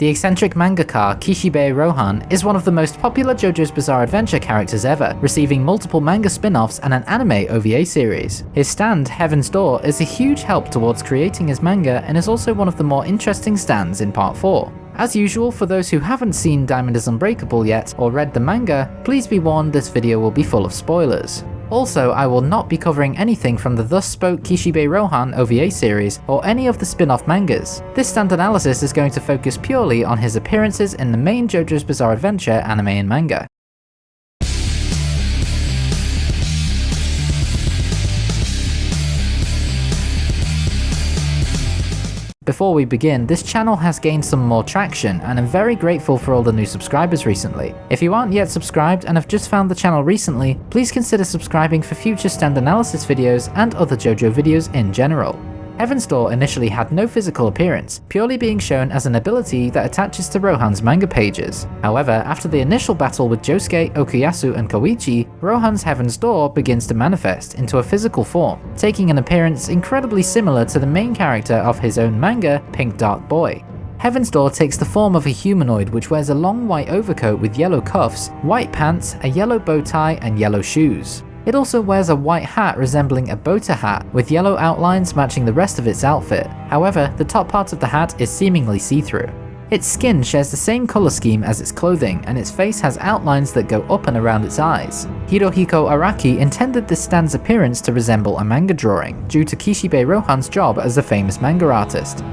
The eccentric mangaka Kishibe Rohan is one of the most popular JoJo's Bizarre Adventure characters ever, receiving multiple manga spin-offs and an anime OVA series. His stand, Heaven's Door, is a huge help towards creating his manga and is also one of the more interesting stands in Part 4. As usual, for those who haven't seen Diamond is Unbreakable yet or read the manga, please be warned this video will be full of spoilers. Also, I will not be covering anything from the Thus Spoke Kishibe Rohan OVA series or any of the spin-off mangas. This stand analysis is going to focus purely on his appearances in the main JoJo's Bizarre Adventure anime and manga. Before we begin, this channel has gained some more traction and I'm very grateful for all the new subscribers recently. If you aren't yet subscribed and have just found the channel recently, please consider subscribing for future stand analysis videos and other JoJo videos in general. Heaven's Door initially had no physical appearance, purely being shown as an ability that attaches to Rohan's manga pages. However, after the initial battle with Josuke, Okuyasu and Koichi, Rohan's Heaven's Door begins to manifest into a physical form, taking an appearance incredibly similar to the main character of his own manga, Pink Dark Boy. Heaven's Door takes the form of a humanoid which wears a long white overcoat with yellow cuffs, white pants, a yellow bow tie and yellow shoes. It also wears a white hat resembling a boater hat, with yellow outlines matching the rest of its outfit. However, the top part of the hat is seemingly see-through. Its skin shares the same color scheme as its clothing, and its face has outlines that go up and around its eyes. Hirohiko Araki intended this stand's appearance to resemble a manga drawing, due to Kishibe Rohan's job as a famous manga artist.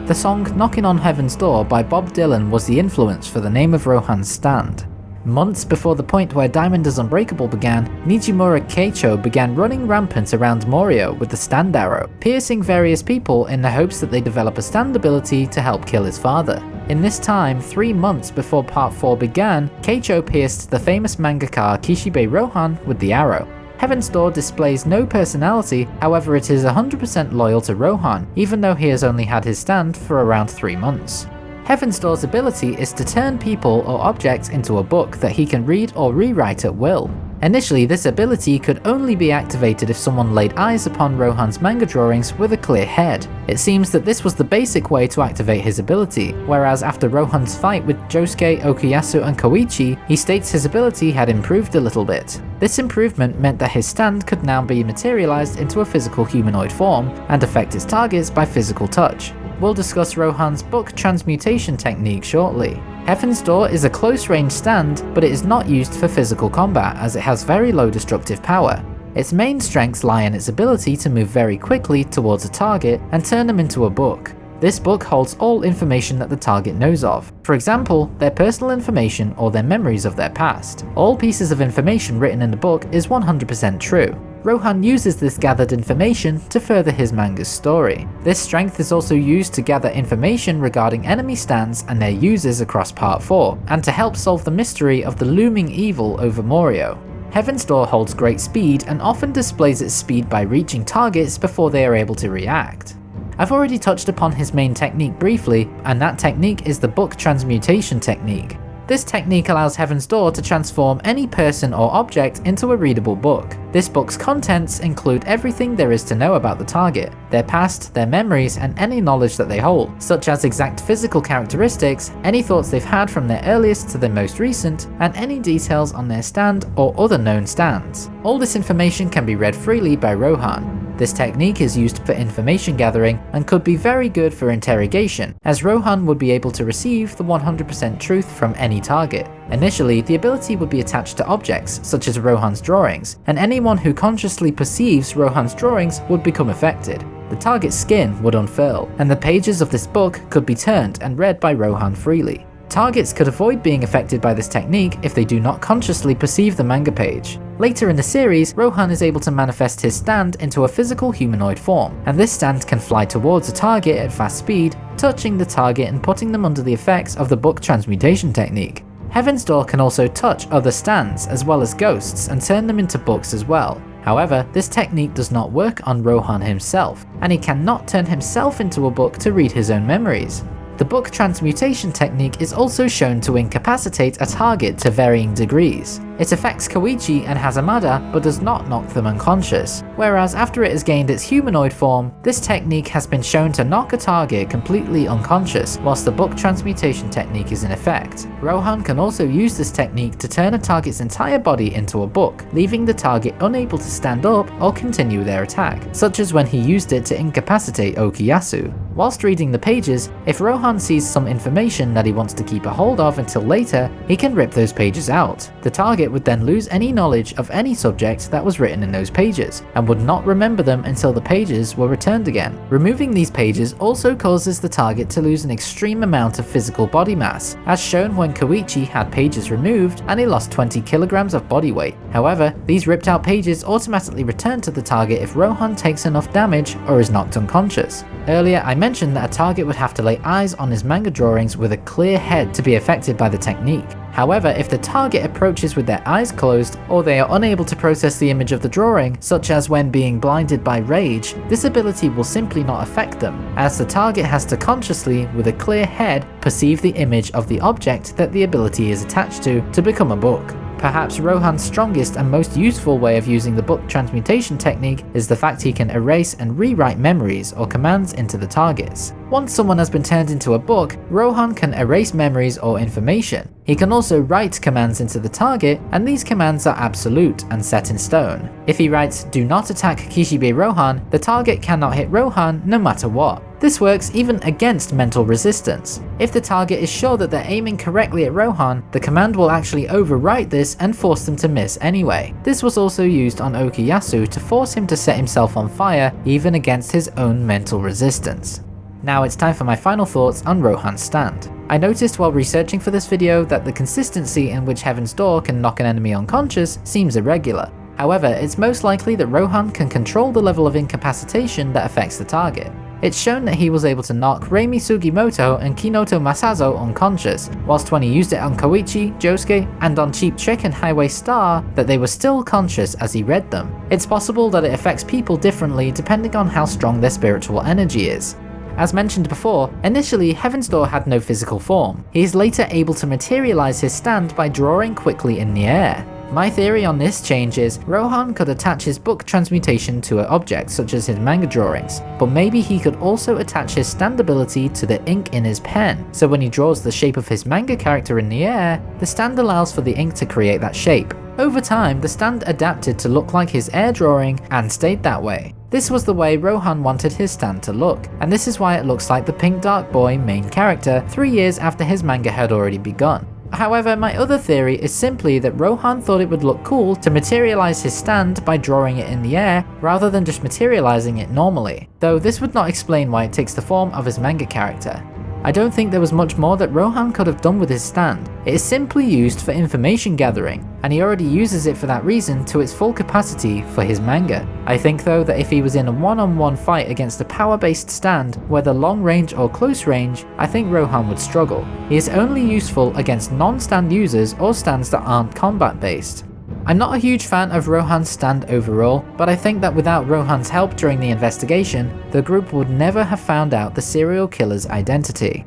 The song Knockin' on Heaven's Door by Bob Dylan was the influence for the name of Rohan's stand. Months before the point where Diamond is Unbreakable began, Nijimura Keicho began running rampant around Morio with the stand arrow, piercing various people in the hopes that they develop a stand ability to help kill his father. In this time, 3 months before Part 4 began, Keicho pierced the famous mangaka Kishibe Rohan with the arrow. Heaven's Door displays no personality, however it is 100% loyal to Rohan, even though he has only had his stand for around 3 months. Heaven's Door's ability is to turn people or objects into a book that he can read or rewrite at will. Initially, this ability could only be activated if someone laid eyes upon Rohan's manga drawings with a clear head. It seems that this was the basic way to activate his ability, whereas after Rohan's fight with Josuke, Okuyasu and Koichi, he states his ability had improved a little bit. This improvement meant that his stand could now be materialized into a physical humanoid form and affect its targets by physical touch. We'll discuss Rohan's book transmutation technique shortly. Heaven's Door is a close-range stand, but it is not used for physical combat as it has very low destructive power. Its main strengths lie in its ability to move very quickly towards a target and turn them into a book. This book holds all information that the target knows of, for example, their personal information or their memories of their past. All pieces of information written in the book is 100% true. Rohan uses this gathered information to further his manga's story. This strength is also used to gather information regarding enemy stands and their users across Part 4, and to help solve the mystery of the looming evil over Morio. Heaven's Door holds great speed and often displays its speed by reaching targets before they are able to react. I've already touched upon his main technique briefly, and that technique is the book transmutation technique. This technique allows Heaven's Door to transform any person or object into a readable book. This book's contents include everything there is to know about the target, their past, their memories, and any knowledge that they hold, such as exact physical characteristics, any thoughts they've had from their earliest to their most recent, and any details on their stand or other known stands. All this information can be read freely by Rohan. This technique is used for information gathering and could be very good for interrogation, as Rohan would be able to receive the 100% truth from any target. Initially, the ability would be attached to objects, such as Rohan's drawings, and anyone who consciously perceives Rohan's drawings would become affected. The target's skin would unfurl, and the pages of this book could be turned and read by Rohan freely. Targets could avoid being affected by this technique if they do not consciously perceive the manga page. Later in the series, Rohan is able to manifest his stand into a physical humanoid form, and this stand can fly towards a target at fast speed, touching the target and putting them under the effects of the book transmutation technique. Heaven's Door can also touch other stands as well as ghosts and turn them into books as well. However, this technique does not work on Rohan himself, and he cannot turn himself into a book to read his own memories. The book transmutation technique is also shown to incapacitate a target to varying degrees. It affects Koichi and Hazamada, but does not knock them unconscious, whereas after it has gained its humanoid form, this technique has been shown to knock a target completely unconscious whilst the book transmutation technique is in effect. Rohan can also use this technique to turn a target's entire body into a book, leaving the target unable to stand up or continue their attack, such as when he used it to incapacitate Okuyasu. Whilst reading the pages, if Rohan sees some information that he wants to keep a hold of until later, he can rip those pages out. The target would then lose any knowledge of any subject that was written in those pages, and would not remember them until the pages were returned again. Removing these pages also causes the target to lose an extreme amount of physical body mass, as shown when Koichi had pages removed and he lost 20 kilograms of body weight. However, these ripped out pages automatically return to the target if Rohan takes enough damage or is knocked unconscious. Earlier I mentioned that a target would have to lay eyes on his manga drawings with a clear head to be affected by the technique. However, if the target approaches with their eyes closed, or they are unable to process the image of the drawing, such as when being blinded by rage, this ability will simply not affect them, as the target has to consciously, with a clear head, perceive the image of the object that the ability is attached to become a book. Perhaps Rohan's strongest and most useful way of using the book transmutation technique is the fact he can erase and rewrite memories or commands into the targets. Once someone has been turned into a book, Rohan can erase memories or information. He can also write commands into the target, and these commands are absolute and set in stone. If he writes "Do not attack Kishibe Rohan," the target cannot hit Rohan no matter what. This works even against mental resistance. If the target is sure that they're aiming correctly at Rohan, the command will actually overwrite this and force them to miss anyway. This was also used on Okuyasu to force him to set himself on fire even against his own mental resistance. Now it's time for my final thoughts on Rohan's stand. I noticed while researching for this video that the consistency in which Heaven's Door can knock an enemy unconscious seems irregular. However, it's most likely that Rohan can control the level of incapacitation that affects the target. It's shown that he was able to knock Reimi Sugimoto and Kinoto Masazo unconscious, whilst when he used it on Koichi, Josuke, and on Cheap Trick and Highway Star, that they were still conscious as he read them. It's possible that it affects people differently depending on how strong their spiritual energy is. As mentioned before, initially Heaven's Door had no physical form. He is later able to materialize his stand by drawing quickly in the air. My theory on this change is Rohan could attach his book transmutation to an object such as his manga drawings, but maybe he could also attach his stand ability to the ink in his pen, so when he draws the shape of his manga character in the air, the stand allows for the ink to create that shape. Over time, the stand adapted to look like his air drawing and stayed that way. This was the way Rohan wanted his stand to look, and this is why it looks like the Pink Dark Boy main character 3 years after his manga had already begun. However, my other theory is simply that Rohan thought it would look cool to materialize his stand by drawing it in the air rather than just materializing it normally, though this would not explain why it takes the form of his manga character. I don't think there was much more that Rohan could have done with his stand. It is simply used for information gathering, and he already uses it for that reason to its full capacity for his manga. I think though that if he was in a one-on-one fight against a power-based stand, whether long range or close range, I think Rohan would struggle. He is only useful against non-stand users or stands that aren't combat-based. I'm not a huge fan of Rohan's stand overall, but I think that without Rohan's help during the investigation, the group would never have found out the serial killer's identity.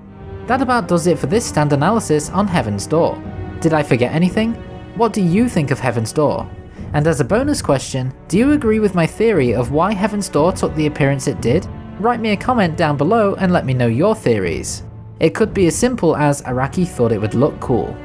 That about does it for this stand analysis on Heaven's Door. Did I forget anything? What do you think of Heaven's Door? And as a bonus question, do you agree with my theory of why Heaven's Door took the appearance it did? Write me a comment down below and let me know your theories. It could be as simple as Araki thought it would look cool.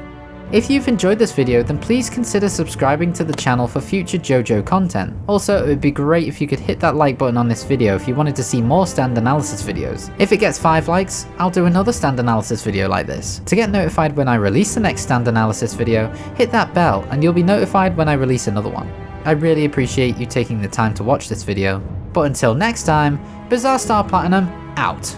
If you've enjoyed this video, then please consider subscribing to the channel for future Jojo content. Also, it would be great if you could hit that like button on this video if you wanted to see more stand analysis videos. If it gets 5 likes, I'll do another stand analysis video like this. To get notified when I release the next stand analysis video, hit that bell and you'll be notified when I release another one. I really appreciate you taking the time to watch this video. But until next time, Bizarre Star Platinum out.